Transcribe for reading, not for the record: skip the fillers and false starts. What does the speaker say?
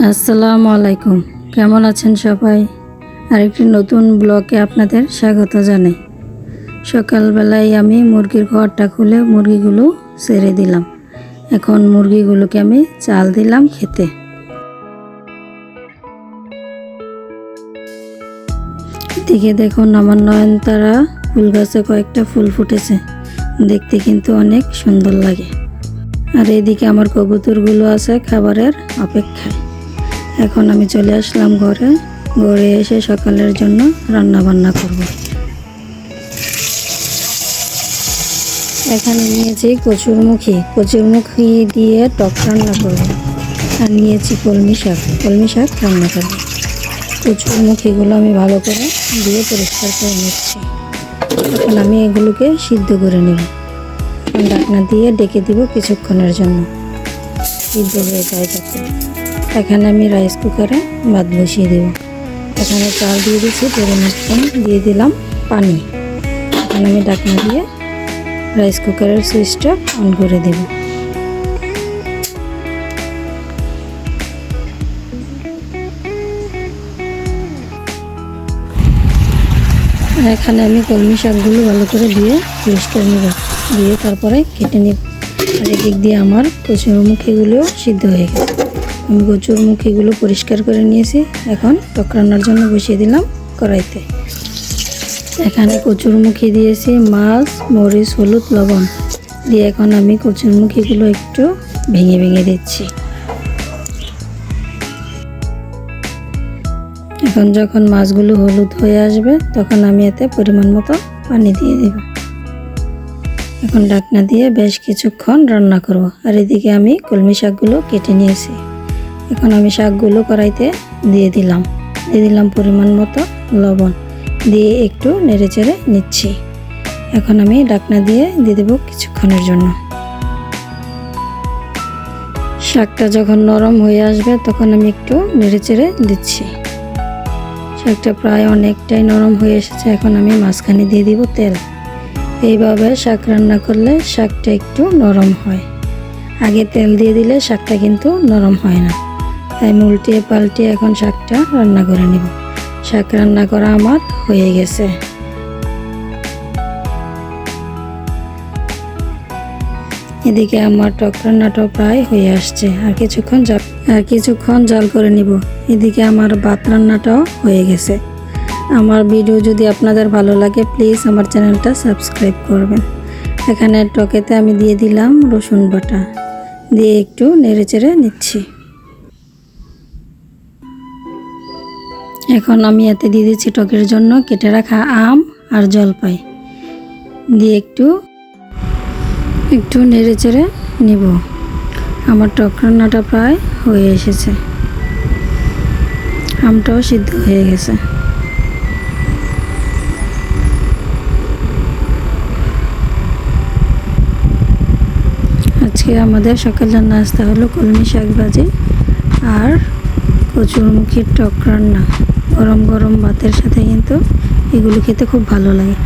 আসসালামু আলাইকুম, কেমন আছেন সবাই? আরেকটি নতুন ব্লগে আপনাদের স্বাগত জানাই। সকালবেলায় আমি মুরগির ঘরটা খুলে মুরগিগুলো ছেড়ে দিলাম। এখন মুরগিগুলোকে আমি চাল দিলাম খেতে। এদিকে দেখুন আমার নয়নতারা ফুল গাছে কয়েকটা ফুল ফুটেছে, দেখতে কিন্তু অনেক সুন্দর লাগে। আর এদিকে আমার কবুতরগুলো আছে খাবারের অপেক্ষায়। এখন আমি চলে আসলাম ঘরে এসে সকালের জন্য রান্না বান্না করব। এখানে নিয়েছি কচুরমুখী দিয়ে টক রান্না করব। আর নিয়েছি কলমি শাক রান্না করব। কচুরমুখীগুলো আমি ভালো করে দিয়ে পরিষ্কার করে নিচ্ছি। এখন আমি এগুলোকে সিদ্ধ করে নেব। ঢাকনা দিয়ে ডেকে দিব কিছুক্ষণের জন্য, সিদ্ধ হয়ে যায় যাতে। এখানে আমি রাইস কুকারে ভাত বসিয়ে দেব। এখানে চাল দিয়ে দিচ্ছি, পরিমাণ দিয়ে দিলাম পানি। এখন আমি ঢাকনা দিয়ে রাইস কুকারের সুইচটা অন করে দেব। এখানে আমি কলমি শাকগুলো ভালো করে দিয়ে পরিষ্কার নেব, দিয়ে তারপরে কেটে নেব। আর এদিক দিয়ে আমার কচুরমুখীগুলো সিদ্ধ হয়ে গেছে। আমি কচুরমুখীগুলো পরিষ্কার করে নিয়েছি। এখন টক রান্নার জন্য বসিয়ে দিলাম কড়াইতে। এখানে কচুরমুখী দিয়েছি, মাছ, মরিচ, হলুদ, লবণ দিয়ে এখন আমি কচুরমুখীগুলো একটু ভেঙে ভেঙে দিচ্ছি। এখন যখন মাছগুলো হলুদ হয়ে আসবে তখন আমি এতে পরিমাণ মতো পানি দিয়ে দেব। এখন ঢাকনা দিয়ে বেশ কিছুক্ষণ রান্না করব। আর এদিকে আমি কলমি শাকগুলো কেটে নিয়েছি। এখন আমি শাকগুলো কড়াইতে দিয়ে দিলাম পরিমাণ মতো লবণ দিয়ে একটু নেড়েচেড়ে নিচ্ছি। এখন আমি ঢাকনা দিয়ে দেবো কিছুক্ষণের জন্য। শাকটা যখন নরম হয়ে আসবে তখন আমি একটু নেড়েচেড়ে দিচ্ছি। শাকটা প্রায় অনেকটাই নরম হয়ে এসেছে। এখন আমি মাঝখানে দিয়ে দিব তেল। এইভাবে শাক রান্না করলে শাকটা একটু নরম হয়। আগে তেল দিয়ে দিলে শাকটা কিন্তু নরম হয় না। তাই উল্টিয়ে পাল্টিয়ে এখন শাকটা রান্না করে নেব। শাক রান্না করা আমার হয়ে গেছে। এদিকে আমার টক রান্নাটাও প্রায় হয়ে আসছে। আর কিছুক্ষণ জাল করে নিব। এদিকে আমার ভাত রান্নাটাও হয়ে গেছে। আমার ভিডিও যদি আপনাদের ভালো লাগে প্লিজ আমার চ্যানেলটা সাবস্ক্রাইব করবেন। এখানে টকেতে আমি দিয়ে দিলাম রসুন বাটা, দিয়ে একটু নেড়েচেড়ে নিচ্ছি। এখন আমি এতে দিয়ে দিচ্ছি টকের জন্য কেটে রাখা আম আর জলপাই, দিয়ে একটু নেড়েচেড়ে নিব। আমার টক রান্নাটা প্রায় হয়ে এসেছে। আমটাও সিদ্ধ হয়ে গেছে। আজকে আমাদের সকালের নাস্তা হলো কলমি শাক ভাজি আর কচুরমুখীর টক রান্না। গরম গরম ভাতের সাথে কিন্তু এগুলো খেতে খুব ভালো লাগে।